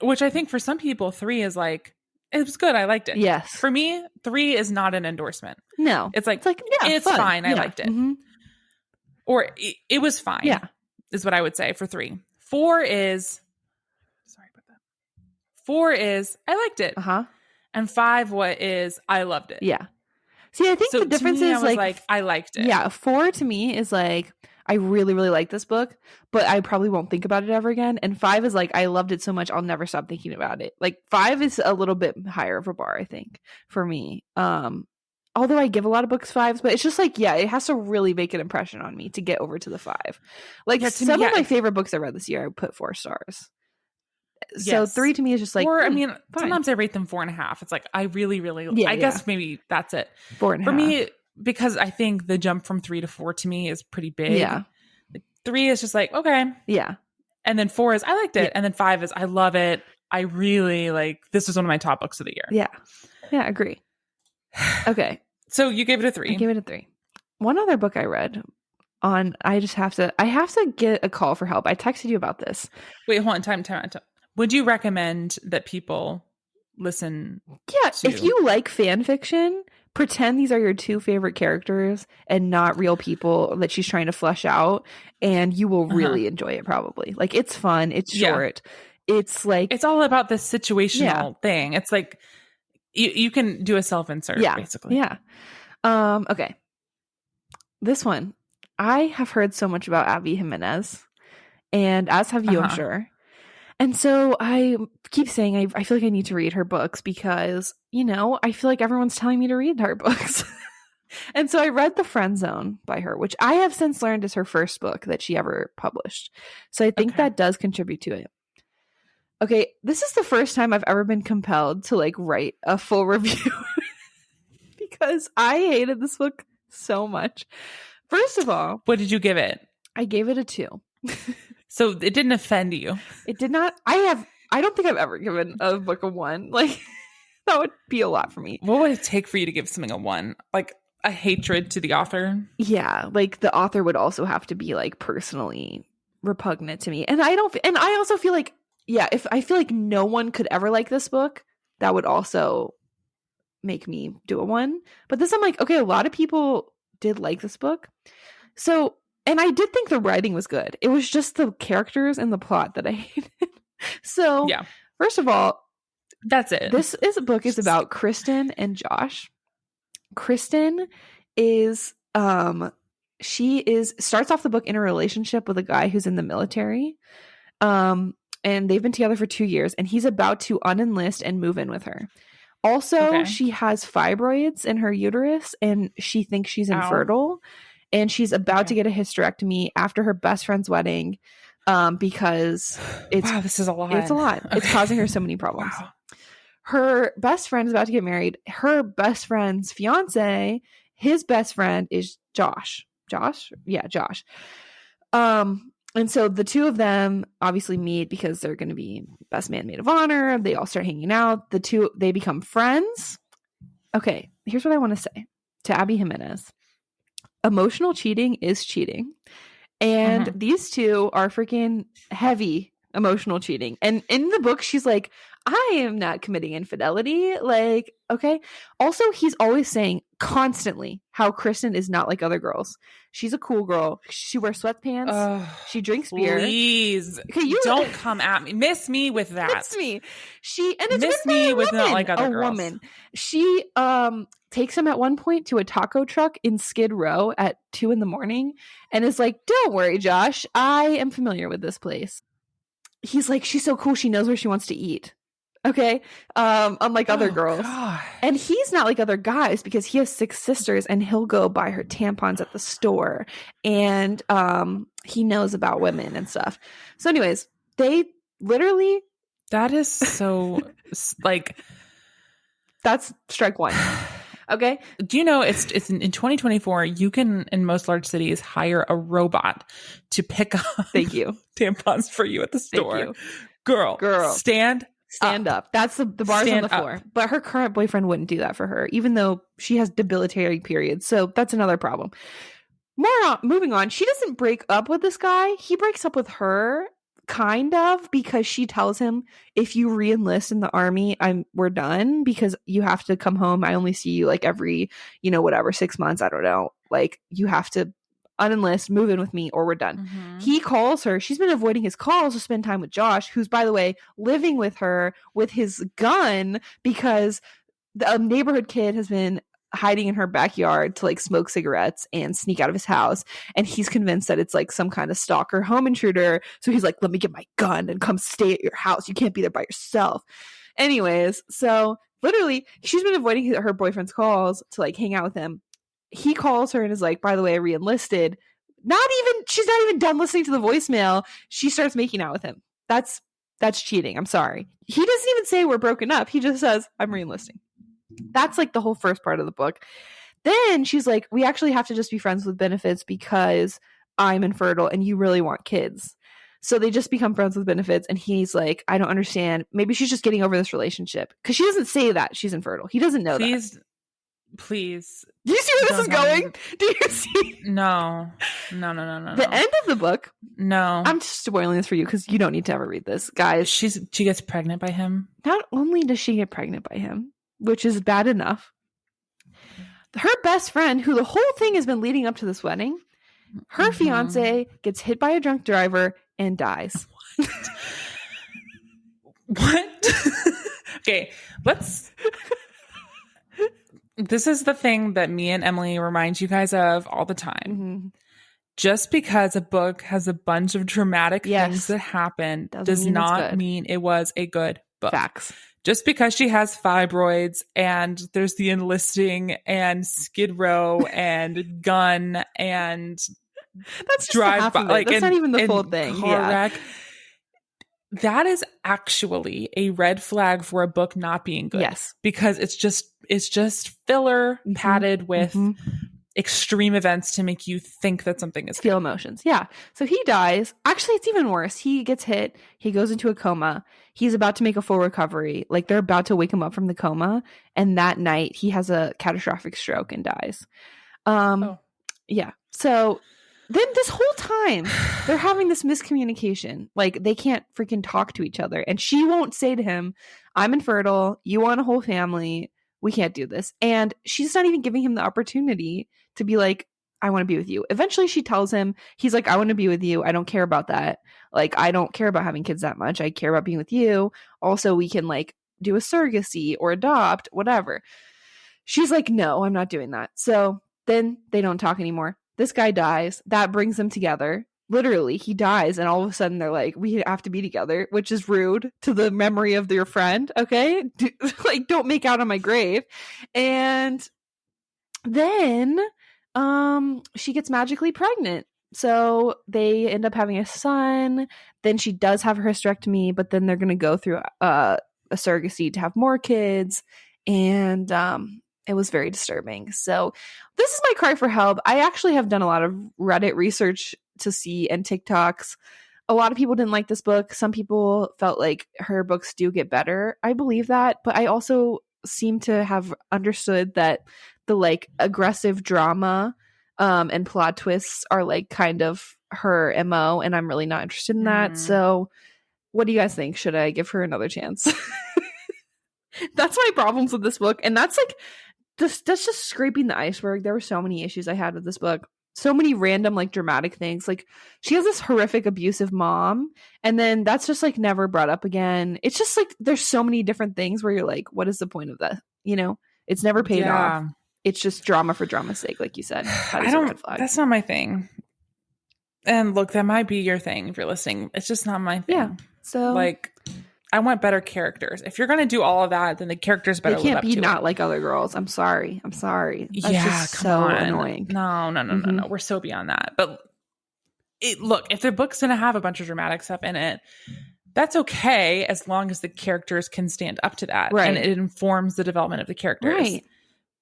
Which I think for some people, 3 is like, it was good. I liked it. Yes. For me, 3 is not an endorsement. No. It's like yeah, it's fun. fine. I liked it. Or it was fine. Yeah. Is what I would say for 3. 4 is, sorry about that. 4 is, I liked it. And 5 is, I loved it. Yeah. See, I think the difference is like I liked it. Yeah. 4 to me is like, I really, really like this book, but I probably won't think about it ever again. And 5 is like, I loved it so much, I'll never stop thinking about it. Like 5 is a little bit higher of a bar, I think, for me. Although I give a lot of books 5s, but it's just like, yeah, it has to really make an impression on me to get over to the 5. Like some of my favorite books I read this year, I put 4 stars. So 3 to me is just like, 4. I mean, sometimes I rate them 4.5. It's like, I really, really, I guess maybe that's it. 4.5 for me, because I think the jump from 3 to 4 to me is pretty big. Yeah. 3 is just like, okay. Yeah. And then 4 is, I liked it. And then 5 is, I love it. I really this was one of my top books of the year. Yeah. Yeah. Agree. Okay. So you gave it a 3. I gave it a 3. One other book I read on, I have to get a call for help. I texted you about this. Wait, hold on. Time. Would you recommend that people listen? Yeah. If you like fan fiction, pretend these are your 2 favorite characters and not real people that she's trying to flesh out, and you will really enjoy it probably. Like, it's fun. It's short. It's like, it's all about this situational thing. It's like you can do a self-insert basically. Yeah. Okay. This one, I have heard so much about Abby Jimenez, and as have you, I'm sure. And so I keep saying I feel like I need to read her books because, you know, I feel like everyone's telling me to read her books. And so I read The Friend Zone by her, which I have since learned is her first book that she ever published. So I think that does contribute to it. Okay, this is the first time I've ever been compelled to like write a full review because I hated this book so much. First of all, what did you give it? I gave it a 2. So it didn't offend you. It did not. I don't think I've ever given a book a 1. Like, that would be a lot for me. What would it take for you to give something a 1? Like a hatred to the author? Yeah, like the author would also have to be like personally repugnant to me. And I also feel like, if I feel like no one could ever like this book, that would also make me do a 1. But this, I'm like, okay, a lot of people did like this book. So, and I did think the writing was good. It was just the characters and the plot that I hated. So, first of all, that's it. This book is about Kristen and Josh. Kristen is starts off the book in a relationship with a guy who's in the military. And they've been together for 2 years, and he's about to unenlist and move in with her. Also, she has fibroids in her uterus, and she thinks she's infertile. And she's about to get a hysterectomy after her best friend's wedding because it's... Wow, this is a lot. It's a lot. It's causing her so many problems. Wow. Her best friend is about to get married. Her best friend's fiance, his best friend is Josh. Josh? Yeah, Josh. And so the 2 of them obviously meet because they're going to be best man, maid of honor. They all start hanging out. They become friends. Okay, here's what I want to say to Abby Jimenez. Emotional cheating is cheating. And these two are freaking heavy emotional cheating. And in the book, she's like, I am not committing infidelity. Like, okay. Also, he's always saying constantly how Kristen is not like other girls. She's a cool girl. She wears sweatpants. She drinks beer. Please, okay, you don't come at me. Miss me with that. Miss me. And it's miss me with not like other girls. Woman. She takes him at one point to a taco truck in Skid Row at 2 a.m. and is like, "Don't worry, Josh. I am familiar with this place." He's like, "She's so cool. She knows where she wants to eat." Okay. Unlike other girls. God. And he's not like other guys because he has 6 sisters and he'll go buy her tampons at the store. And he knows about women and stuff. So anyways, they literally. That is so like. That's strike one. Okay. Do you know it's in 2024, you can in most large cities hire a robot to pick up Thank you. tampons for you at the store. Thank you. Girl. Stand up. That's the bar's on the floor. But her current boyfriend wouldn't do that for her, even though she has debilitating periods. So that's another problem. Moving on. She doesn't break up with this guy. He breaks up with her, kind of, because she tells him, if you re-enlist in the army, we're done because you have to come home. I only see you like every, 6 months. I don't know. Like you have to unenlist, move in with me, or we're done. He calls her. She's been avoiding his calls to spend time with Josh, who's, by the way, living with her with his gun because the neighborhood kid has been hiding in her backyard to like smoke cigarettes and sneak out of his house. And he's convinced that it's like some kind of stalker home intruder. So he's like, let me get my gun and come stay at your house. You can't be there by yourself. Anyways, so literally she's been avoiding her boyfriend's calls to like hang out with him. He calls her and is like, by the way, I re-enlisted. She's not even done listening to the voicemail. She starts making out with him. That's cheating. I'm sorry. He doesn't even say we're broken up. He just says, I'm re-enlisting. That's like the whole first part of the book. Then she's like, we actually have to just be friends with benefits because I'm infertile and you really want kids. So they just become friends with benefits. And he's like, I don't understand. Maybe she's just getting over this relationship. Because she doesn't say that she's infertile. He doesn't know that. Please. Do you see where this is going? Do you see? No. The end of the book. No. I'm just spoiling this for you because you don't need to ever read this. Guys. She gets pregnant by him. Not only does she get pregnant by him, which is bad enough, her best friend, who the whole thing has been leading up to this wedding, her fiance gets hit by a drunk driver and dies. What? Okay, this is the thing that me and Emily remind you guys of all the time. Just because a book has a bunch of dramatic things that happen does not mean it was a good book. Facts. Just because she has fibroids and there's the enlisting and Skid Row and gun and that's drive by, like that's not even the full thing. Wreck, that is actually a red flag for a book not being good. Yes, because it's just filler padded with extreme events to make you think that something is feel emotions. Yeah. So he dies. Actually, it's even worse. He gets hit. He goes into a coma. He's about to make a full recovery. Like they're about to wake him up from the coma. And that night he has a catastrophic stroke and dies. Yeah. So then this whole time they're having this miscommunication. Like they can't freaking talk to each other. And she won't say to him, I'm infertile. You want a whole family. We can't do this. And she's not even giving him the opportunity to be like, I want to be with you. Eventually she tells him, he's like, I want to be with you. I don't care about that. Like, I don't care about having kids that much. I care about being with you. Also, we can like do a surrogacy or adopt, whatever. She's like, no, I'm not doing that. So then they don't talk anymore. This guy dies. That brings them together. Literally, he dies, and all of a sudden they're like, we have to be together, which is rude to the memory of your friend, okay? Don't make out on my grave. And then she gets magically pregnant. So they end up having a son. Then she does have her hysterectomy, but then they're going to go through a surrogacy to have more kids. And it was very disturbing. So this is my cry for help. I actually have done a lot of Reddit research to see and TikToks. A lot of people didn't like this book. Some people felt like her books do get better. I believe that, but I also seem to have understood that the like aggressive drama and plot twists are like kind of her MO, and I'm really not interested in that. So what do you guys think? Should I give her another chance? That's my problems with this book. And that's like that's just scraping the iceberg. There were so many issues I had with this book. So many random like dramatic things. Like she has this horrific abusive mom, and then that's just like never brought up again. It's just like there's so many different things where you're like, what is the point of that? You know, it's never paid off. It's just drama for drama's sake, like you said. I don't. That's not my thing. And look, that might be your thing if you're listening. It's just not my thing. Yeah. So like, I want better characters. If you're gonna do all of that, then the characters better. They can't be not like other girls. I'm sorry. That's just so annoying. No. We're so beyond that. But look, if the book's gonna have a bunch of dramatic stuff in it, that's okay as long as the characters can stand up to that, right? And it informs the development of the characters, right?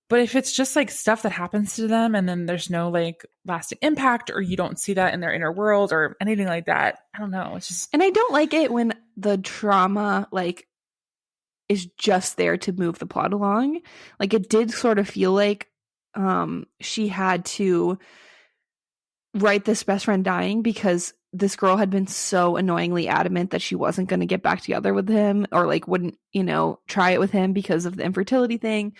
But if it's just like stuff that happens to them and then there's no like lasting impact, or you don't see that in their inner world or anything like that, I don't know. It's just, and I don't like it when the trauma like is just there to move the plot along. Like it did sort of feel like she had to write this best friend dying because this girl had been so annoyingly adamant that she wasn't going to get back together with him, or like wouldn't, you know, try it with him because of the infertility thing.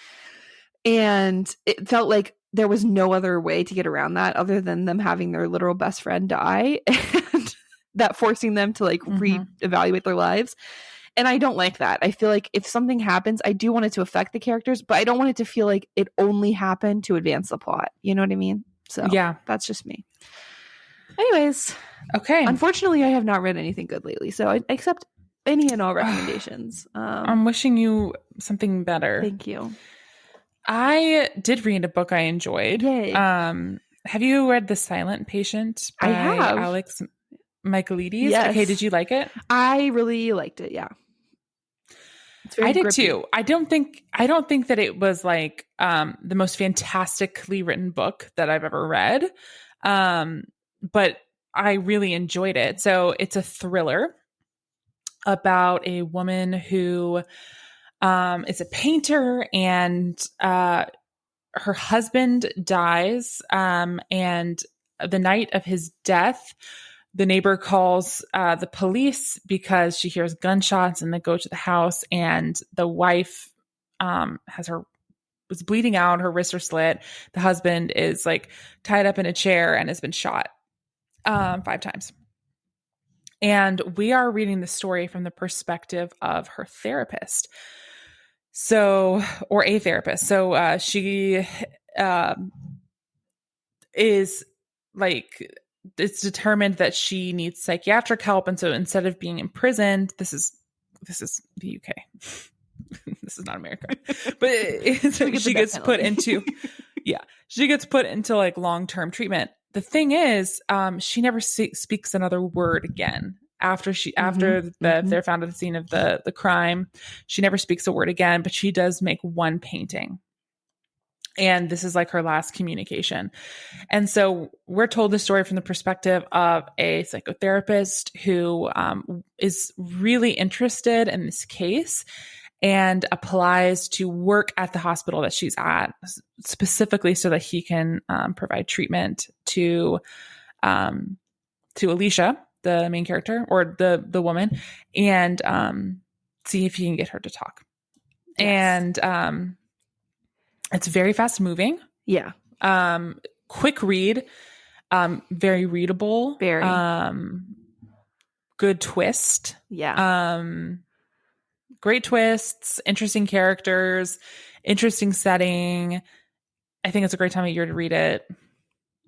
And it felt like there was no other way to get around that other than them having their literal best friend die, and that forcing them to like reevaluate their lives. And I don't like that. I feel like if something happens, I do want it to affect the characters, but I don't want it to feel like it only happened to advance the plot. You know what I mean? So yeah, that's just me. Anyways. Okay. Unfortunately, I have not read anything good lately, so I accept any and all recommendations. I'm wishing you something better. Thank you. I did read a book I enjoyed. Yay. Have you read The Silent Patient by Alex Michaelides? Yes. Okay, did you like it? I really liked it, yeah. I did too. I don't think that it was like the most fantastically written book that I've ever read. But I really enjoyed it. So it's a thriller about a woman who is a painter, and her husband dies. And the night of his death, the neighbor calls the police because she hears gunshots, and they go to the house, and the wife was bleeding out. Her wrists are slit. The husband is like tied up in a chair and has been shot 5 times. And we are reading the story from the perspective of her therapist. So, or a therapist. So she is like, it's determined that she needs psychiatric help. And so instead of being imprisoned, this is the UK. This is not America, but she gets put into, she gets put into like long-term treatment. The thing is, she never speaks another word again. After they're found at the scene of the crime, she never speaks a word again, but she does make one painting. And this is like her last communication. And so we're told the story from the perspective of a psychotherapist who is really interested in this case and applies to work at the hospital that she's at, specifically so that he can provide treatment to Alicia, the main character, or the woman, and see if he can get her to talk. Yes. And it's very fast moving. Yeah. Quick read. Very readable. Very. Good twist. Yeah. Great twists, interesting characters, interesting setting. I think it's a great time of year to read it.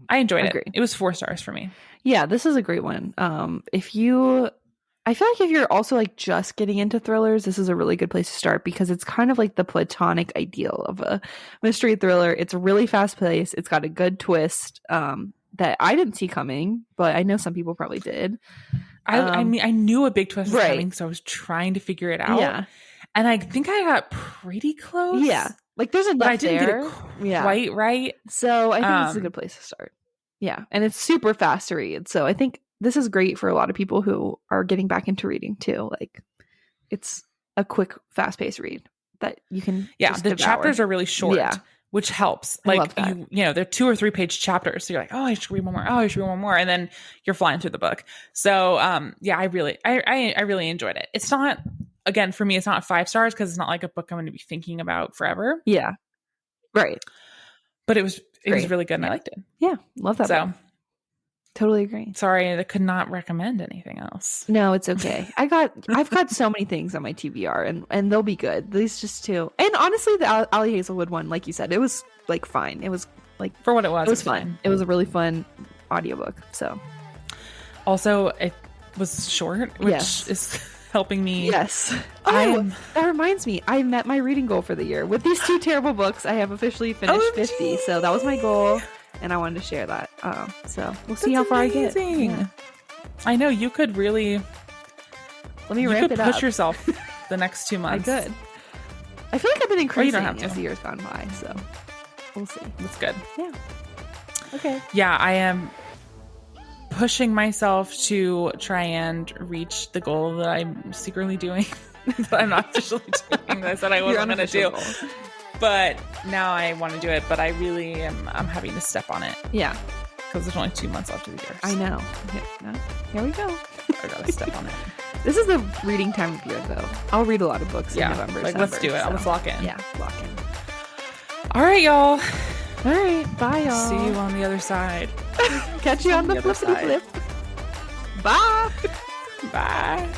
I enjoyed it. It was 4 stars for me. Yeah, this is a great one. I feel like if you're also like just getting into thrillers, this is a really good place to start because it's kind of like the platonic ideal of a mystery thriller. It's really fast paced. It's got a good twist that I didn't see coming, but I know some people probably did. I mean, I knew a big twist was coming, so I was trying to figure it out. Yeah. And I think I got pretty close. Yeah. Like there's enough, but I didn't get it quite right. So I think this is a good place to start. Yeah. And it's super fast to read. So I think this is great for a lot of people who are getting back into reading too. Like it's a quick, fast paced read that you can. Yeah, just the devour. chapters are really short. Yeah. Which helps. I Like love that. they're 2 or 3 page chapters. So you're like, oh, I should read one more. Oh, I should read one more. And then you're flying through the book. So yeah, I really enjoyed it. It's not, again, for me, it's not 5 stars because it's not like a book I'm going to be thinking about forever. Yeah. Right. But it was Great. really good and Yeah. I liked it. Yeah. Love that. So book. Totally agree. sorry, I could not recommend anything else. No, it's okay. I've got so many things on my TBR and they'll be good. These just 2. And honestly, the Ali Hazelwood one, like you said, it was like fine. It was like For what it was. it was fun. It was a really fun audiobook. So Also, it was short, which Yes. is helping me. yes. I Oh, am- that reminds me. I met my reading goal for the year. With these 2 terrible books, I have officially finished Oh, 50. So that was my goal. And I wanted to share that. So we'll see how far I get. Amazing. Yeah. I know you could really Let me you ramp could it push up. yourself the next 2 I months. could. I feel like I've been increasing have to. as the years gone by. So we'll see. That's good. Yeah. Okay. Yeah, I am pushing myself to try and reach the goal that I'm secretly doing. That I'm not officially doing this that I wasn't going to do. But now I want to do it, but I really am I'm having to step on it Yeah, because there's only 2 months left of the year. I know. Yeah, here we go. I gotta step on it. This is the reading time of year, though. I'll read a lot of books Yeah, in November. like let's December, do it. so- Let's lock in. Yeah, lock in. All right, y'all. All right, bye, y'all. See you on the other side. Catch you on the other flippity side. flip. Bye. Bye.